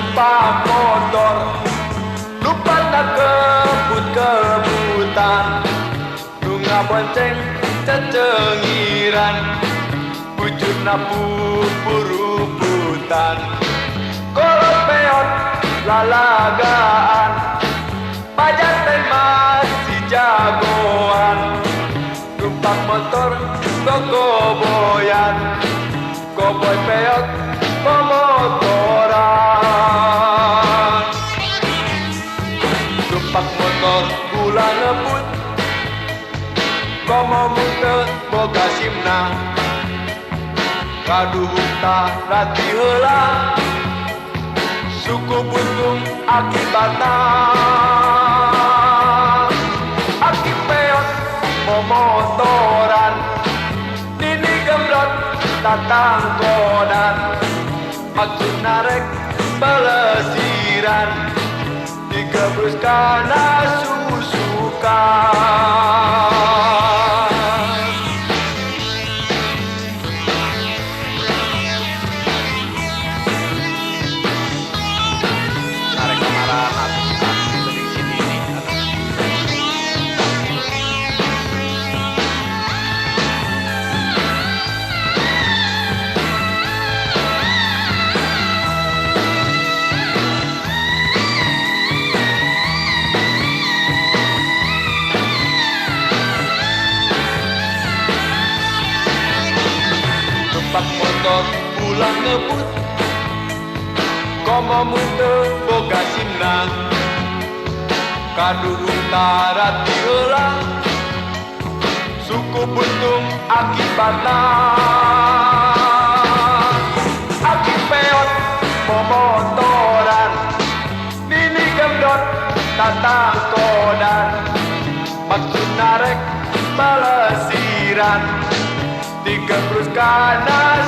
numpak motor, lupa nak kebut-kebutan, lunga bonceng cecengiran, wujud napu puruputan, kolot peot lalagaan, pajak teh masih jagoan, numpak motor gogoboyan, koboy peot pemotoran, numpak motor bulan ngebut, komo muter boga simna, kaduhung rati heula, suku buntung akibatna, aki peot pemotoran, nini gembrot tatang kodan, maksud narek pelesiran, digebrus kana susukan. Narek kamaran atau kita di sini ini. Numpak motor pulang ngebut, komo muter boga simna, kaduhung rati heula, suku buntung akibatna, aki peot pemotoran, nini gemdot tatang kodan, maksud narek pelesiran, digebrus kana